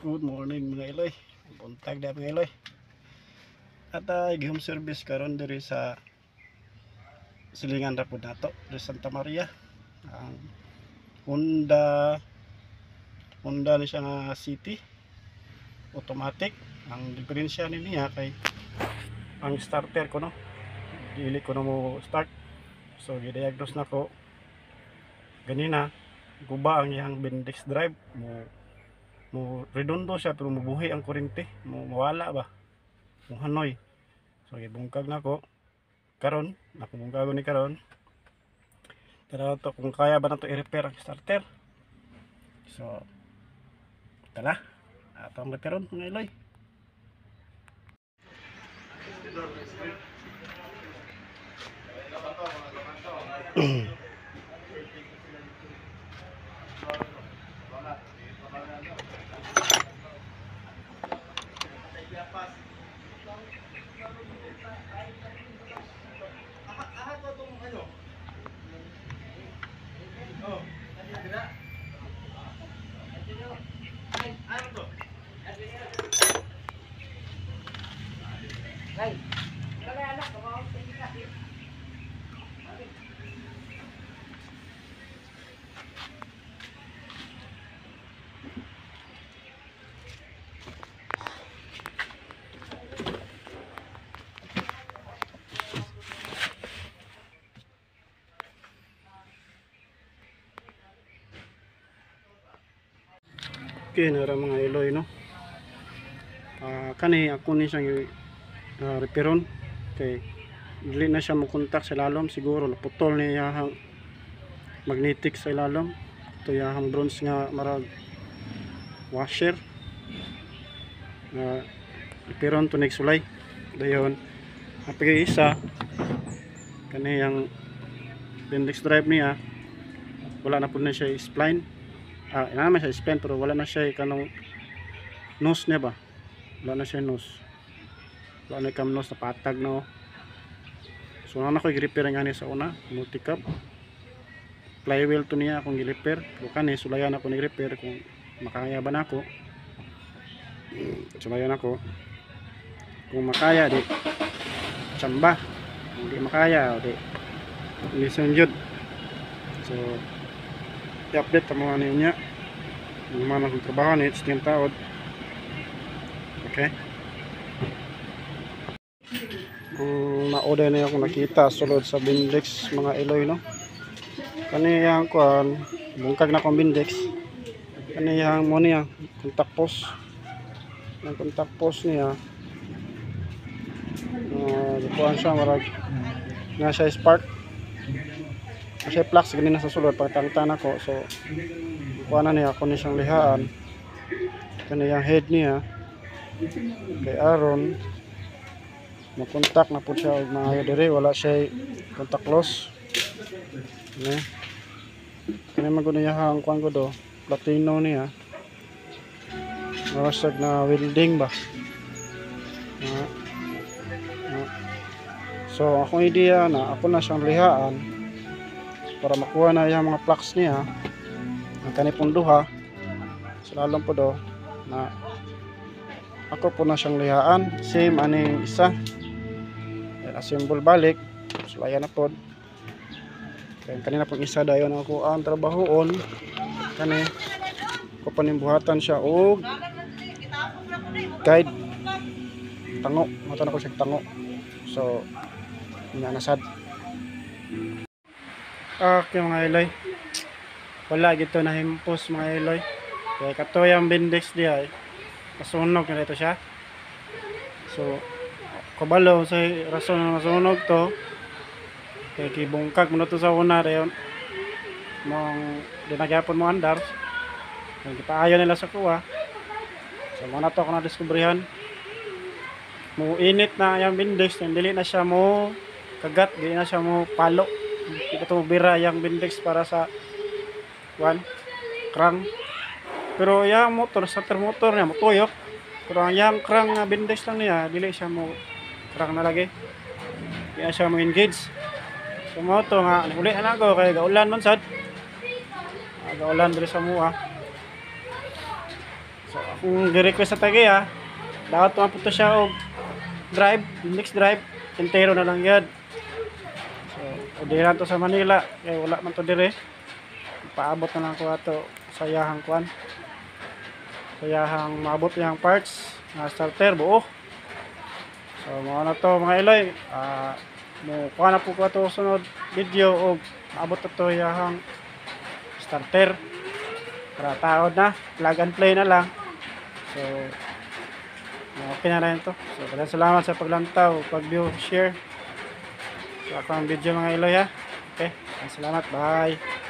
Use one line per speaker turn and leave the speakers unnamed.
Good morning mga Iloy. Buntag na mga Iloy. At home service karon diri sa silingan ra pud nato, diri Santa Maria. Ang Honda ni siya nga City automatic. Ang diferensya niya kay ang starter ko no. Dili ko na mo start. So gi-diagnose nako ganina guba ang iyang Bendix drive mo redondo siya pero mubuhi ang kuryente, mawala ba kung hanoy. So gibungkag nako karon, nakubungkagon ni karon. Tara to kung kaya ba nato i-repair ang starter. So tara atong repairon mga Iloy. Okay, nara mga Iloy no. Kani ako ni siyang repairon kay dili na siya mo kontak sa ilalom, siguro naputol niya ang magnetic sa ilalom. Ito yung bronze nga marag washer. Repairon to next sulay. Dayon ang pag-isa kani yung Bendix drive niya wala na po na siya spline. Naman siya spline pero wala na siya kanong nose niya ba, wala na siya nose, wala na kam nose, napatag na. So na ko i-repair nga ni sa una multi-cap flywheel to niya akong i-repair pero kani sulayan ako ni repair kung makaya ba nako. Sulayan ako kung makaya di tsamba, hindi makaya di listen jud. So i-update ang mga niya yung mga nakong trabaho ni it's yung taod. Okay, na-order na akong nakita sulod sa Bendix mga Iloy no. Kaniyang kuan bungkag na akong Bendix, kaniyang mo niya contact post, ang contact post niya kuan siya marag nga siya spark kasi flux ganina sa sulod pagtangtan ako. So kuha na niya ako ni siyang lihaan kaniyang head niya kay aron makontak na po siya og mga dire wala siya contact loss ne. Kani magud niya ang kuan ko do platino niya marasag na welding ba. So akong idea na ako na siyang lihaan para makuha na yung mga flux niya ang kanipong duha. So lalong po do na ako po na siyang lihaan same aning isa assemble balik sulayan na po. Kaya kanina pong isa dayon ako ang trabahoon kani ko panimbuhatan siya og guide tango, mata na ko siya tango. So nasad. Okay mga Iloy, wala gito na himpos mga Iloy kaya kato yung Bendix diya masunog na ito siya. So kabalo sa rason na masunog to kaya kibungkag mo na to sa una dayon mong dinagyapon mo andar kaya kipaayo nila sa kuha. So mga to ako na diskubrihan mo init na yung Bendix, dili na siya mo kagat, dili na siya mo palo. Hindi ito bira yung Bendix para sa crank. Pero yung motor, starter motor niya mutuyok. Pero yung crank na Bendix lang niya, dili siya mo crank na lagi. Hindi siya mo engage. So mo ito nga, uli na ako kaya gaulan man sad. Gaulan dili sa mua. So akong gi-request sa tagay ha, dapat mapunta siya og drive, next drive, entero na lang yan. So, udiran to sa Manila, kaya wala man to dire. Paabot na lang ko ato sa yahang kwan. Sa yahang maabot yung parts na starter buo. So, mga na to mga Iloy. Mo kuha na po ko ato sunod video o maabot na to yahang starter. Para taod na, plug and play na lang. So, okay na rin to. So, maraming salamat sa paglantaw, pag-view, share. So, ako ang video mga Iloy ha. Okay, maraming salamat. Bye.